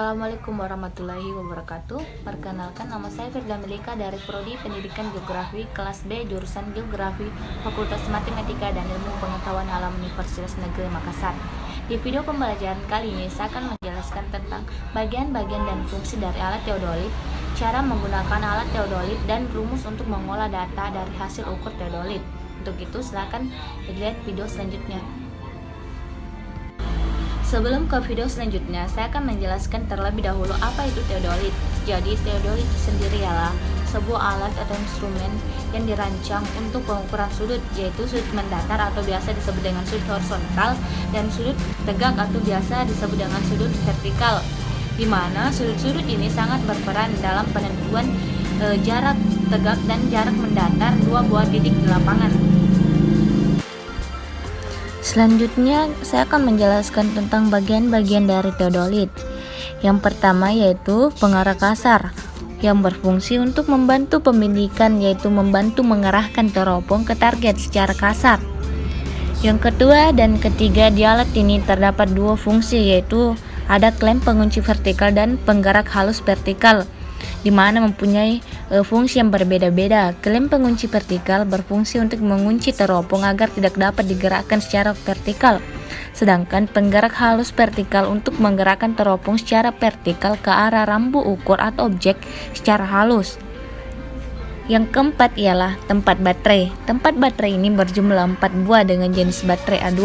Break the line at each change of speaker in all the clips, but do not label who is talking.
Assalamualaikum warahmatullahi wabarakatuh. Perkenalkan, nama saya Firda Melika dari Prodi Pendidikan Geografi kelas B jurusan Geografi Fakultas Matematika dan Ilmu Pengetahuan Alam Universitas Negeri Makassar. Di video pembelajaran kali ini saya akan menjelaskan tentang bagian-bagian dan fungsi dari alat teodolit, cara menggunakan alat teodolit, dan rumus untuk mengolah data dari hasil ukur teodolit. Untuk itu silakan lihat video selanjutnya. Sebelum ke video selanjutnya, saya akan menjelaskan terlebih dahulu apa itu teodolit. Jadi, teodolit itu sendiri ialah sebuah alat atau instrumen yang dirancang untuk pengukuran sudut, yaitu sudut mendatar atau biasa disebut dengan sudut horizontal, dan sudut tegak atau biasa disebut dengan sudut vertikal, di mana sudut-sudut ini sangat berperan dalam penentuan jarak tegak dan jarak mendatar dua buah titik di lapangan. Selanjutnya, saya akan menjelaskan tentang bagian-bagian dari teodolit. Yang pertama yaitu pengarah kasar, yang berfungsi untuk membantu pembidikan, yaitu membantu mengarahkan teropong ke target secara kasar. Yang kedua dan ketiga, di alat ini terdapat dua fungsi, yaitu ada klem pengunci vertikal dan penggerak halus vertikal, di mana mempunyai fungsi yang berbeda-beda. Klem pengunci vertikal berfungsi untuk mengunci teropong agar tidak dapat digerakkan secara vertikal, sedangkan penggerak halus vertikal untuk menggerakkan teropong secara vertikal ke arah rambu ukur atau objek secara halus. Yang keempat ialah tempat baterai. Tempat baterai ini berjumlah 4 buah dengan jenis baterai A2.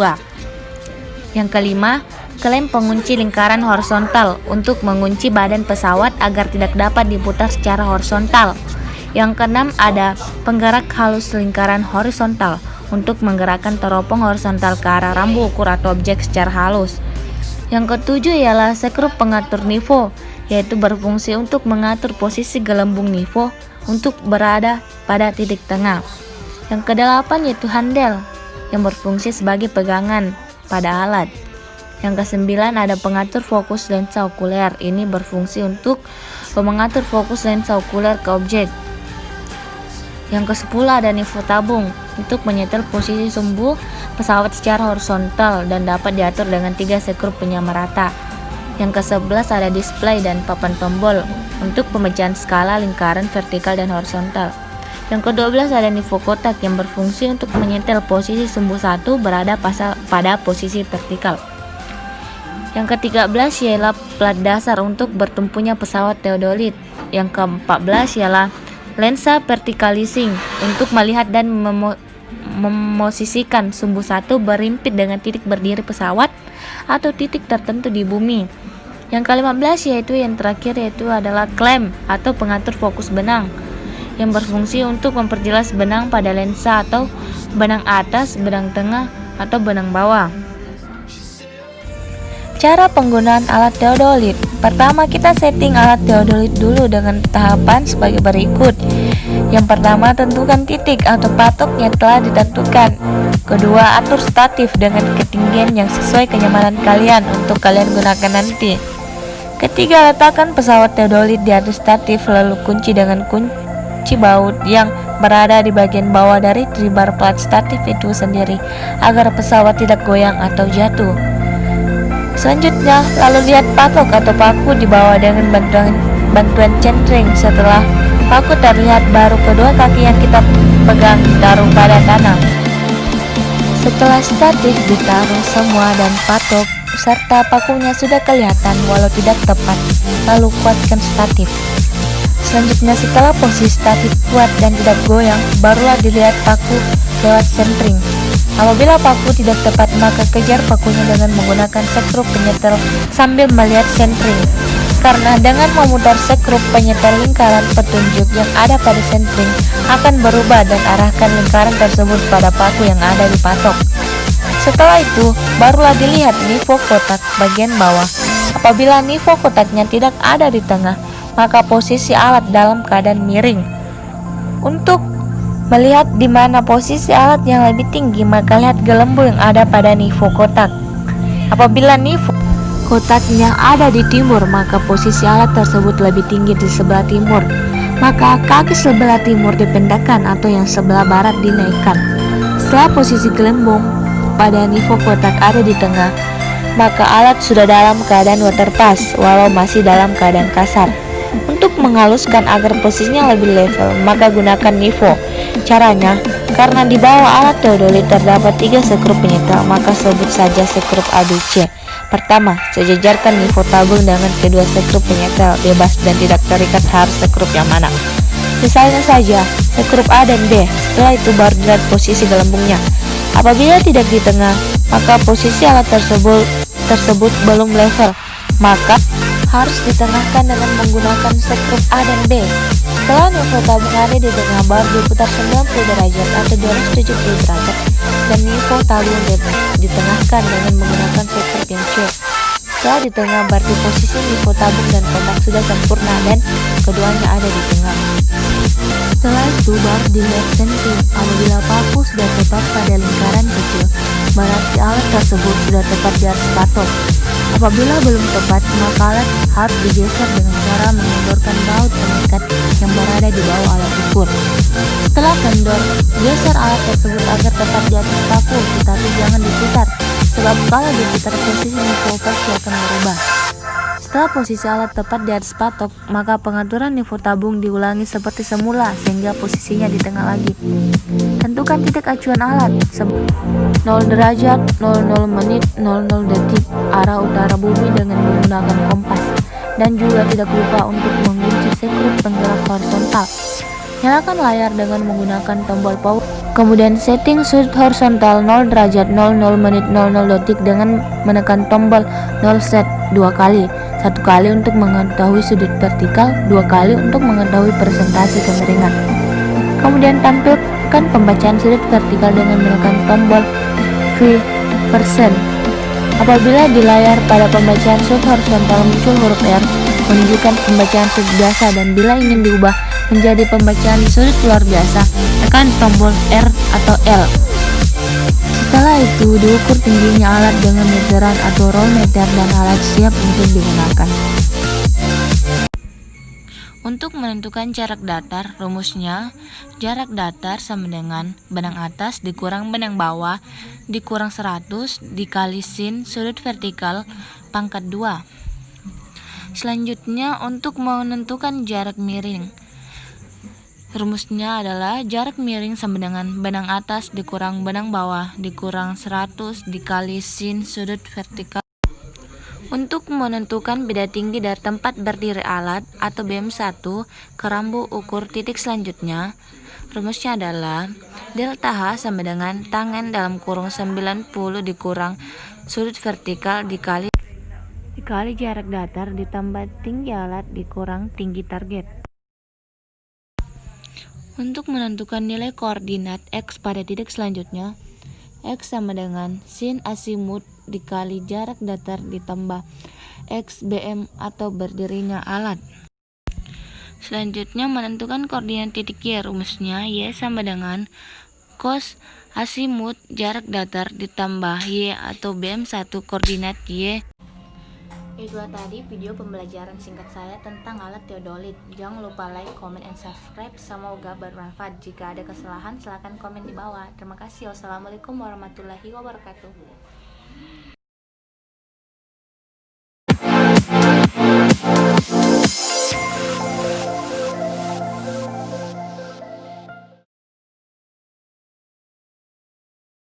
Yang kelima, klem pengunci lingkaran horizontal untuk mengunci badan pesawat agar tidak dapat diputar secara horizontal. Yang keenam, ada penggerak halus lingkaran horizontal untuk menggerakkan teropong horizontal ke arah rambu ukur atau objek secara halus. Yang ketujuh ialah sekrup pengatur nivå, yaitu berfungsi untuk mengatur posisi gelembung nivå untuk berada pada titik tengah. Yang kedelapan yaitu handle, yang berfungsi sebagai pegangan pada alat. Yang kesembilan ada pengatur fokus lensa okuler. Ini berfungsi untuk mengatur fokus lensa okuler ke objek. Yang kesepuluh ada nivå tabung untuk menyetel posisi sumbu pesawat secara horizontal dan dapat diatur dengan 3 sekrup penyama rata. Yang ke-11 ada display dan papan tombol untuk pemecahan skala lingkaran vertikal dan horizontal. Yang ke-12 ada nivå kotak yang berfungsi untuk menyetel posisi sumbu 1 berada pada posisi vertikal. Yang ke-13 ialah plat dasar untuk bertumpunya pesawat teodolit. Yang ke-14 ialah lensa verticalizing untuk melihat dan memosisikan sumbu 1 berimpit dengan titik berdiri pesawat atau titik tertentu di bumi. Yang ke-15 yaitu yang terakhir yaitu adalah klem atau pengatur fokus benang, yang berfungsi untuk memperjelas benang pada lensa atau benang atas, benang tengah, atau benang bawah. Cara penggunaan alat teodolit. Pertama, kita setting alat teodolit dulu dengan tahapan sebagai berikut. Yang pertama, tentukan titik atau patok yang telah ditentukan. Kedua, atur statif dengan ketinggian yang sesuai kenyamanan kalian untuk kalian gunakan nanti. Ketiga, letakkan pesawat teodolit di atas statif lalu kunci dengan kunci baut yang berada di bagian bawah dari tribar plat statif itu sendiri agar pesawat tidak goyang atau jatuh. Selanjutnya, lalu lihat patok atau paku di bawah dengan bantuan centering. Setelah paku terlihat, baru kedua kaki yang kita pegang ditaruh pada tanah. Setelah statif ditaruh semua dan patok serta pakunya sudah kelihatan walau tidak tepat, lalu kuatkan statif. Selanjutnya, setelah posisi statif kuat dan tidak goyang, barulah dilihat paku lewat centering. Apabila paku tidak tepat, maka kejar pakunya dengan menggunakan sekrup penyetel sambil melihat centering. Karena dengan memutar sekrup penyetel lingkaran petunjuk yang ada pada centering akan berubah dan arahkan lingkaran tersebut pada paku yang ada di patok. Setelah itu, barulah dilihat nivå kotak bagian bawah. Apabila nivå kotaknya tidak ada di tengah, maka posisi alat dalam keadaan miring. Untuk melihat di mana posisi alat yang lebih tinggi, maka lihat gelembung yang ada pada nivå kotak. Apabila nivå kotaknya ada di timur, maka posisi alat tersebut lebih tinggi di sebelah timur. Maka kaki sebelah timur dipendekkan atau yang sebelah barat dinaikkan. Setelah posisi gelembung pada nivå kotak ada di tengah, maka alat sudah dalam keadaan waterpass walau masih dalam keadaan kasar. Untuk menghaluskan agar posisinya lebih level, maka gunakan nifo. Caranya, karena di bawah alat teodolit terdapat 3 sekrup penyetel, maka sebut saja sekrup ABC. Pertama, sejajarkan nifo tabung dengan kedua sekrup penyetel, bebas dan tidak terikat harus sekrup yang mana. Misalnya saja, sekrup A dan B, setelah itu baru dilihat posisi gelembungnya. Apabila tidak di tengah, maka posisi alat tersebut belum level, maka harus ditengahkan dengan menggunakan sekrup A dan B. Setelah nifo tabung ada di tengah, baru diputar 90 derajat atau 270 derajat dan nifo tabung ditengahkan dengan menggunakan sekrup yang C. Setelah di tengah, berarti posisi nifo tabung dan kontak sudah sempurna dan keduanya ada di tengah. Setelah itu baru dilihat senti. Apabila paku sudah tepat pada lingkaran kecil, berarti alat tersebut sudah tepat di atas patok. Apabila belum tepat, maka alat harus digeser dengan cara mengendorkan baut pengikat yang berada di bawah alat ukur. Setelah kendor, geser alat tersebut agar tepat di atas paku, tetapi jangan diputar, sebab kalau diputar posisi nifo pasti akan berubah. Setelah posisi alat tepat di atas patok, maka pengaturan nifo tabung diulangi seperti semula sehingga posisinya di tengah lagi. Tentukan titik acuan alat 0 derajat, 00 menit, 00 detik arah utara bumi dengan menggunakan kompas, dan juga tidak lupa untuk mengunci sekrup penggerak horizontal. Nyalakan layar dengan menggunakan tombol power. Kemudian setting sudut horizontal 0 derajat, 00 menit, 00 detik dengan menekan tombol 0 set 2 kali. 1 kali untuk mengetahui sudut vertikal, 2 kali untuk mengetahui presentasi kemiringan. Kemudian tampilkan pembacaan sudut vertikal dengan menekan tombol V%. Apabila di layar pada pembacaan sudut horizontal muncul huruf R, menunjukkan pembacaan sudut biasa, dan bila ingin diubah menjadi pembacaan sudut luar biasa, tekan tombol R atau L. Setelah itu diukur tingginya alat dengan meteran atau roll meter dan alat siap untuk digunakan. Untuk menentukan jarak datar, rumusnya jarak datar sama dengan benang atas dikurang benang bawah dikurang 100 dikali sin sudut vertikal pangkat 2. Selanjutnya untuk menentukan jarak miring, rumusnya adalah jarak miring sama dengan benang atas dikurang benang bawah dikurang 100 dikali sin sudut vertikal. Untuk menentukan beda tinggi dari tempat berdiri alat atau BM1 ke rambu ukur titik selanjutnya, rumusnya adalah delta H sama dengan tangen dalam kurung 90 dikurang sudut vertikal dikali jarak datar ditambah tinggi alat dikurang tinggi target. Untuk menentukan nilai koordinat X pada titik selanjutnya, X sama dengan sin asimut dikali jarak datar ditambah X BM atau berdirinya alat. Selanjutnya menentukan koordinat titik Y, rumusnya Y sama dengan cos asimut jarak datar ditambah Y atau BM1 koordinat Y. Itulah tadi video pembelajaran singkat saya tentang alat teodolit. Jangan lupa like, comment, and subscribe. Semoga bermanfaat. Jika ada kesalahan silahkan komen di bawah. Terima kasih. Wassalamualaikum warahmatullahi wabarakatuh.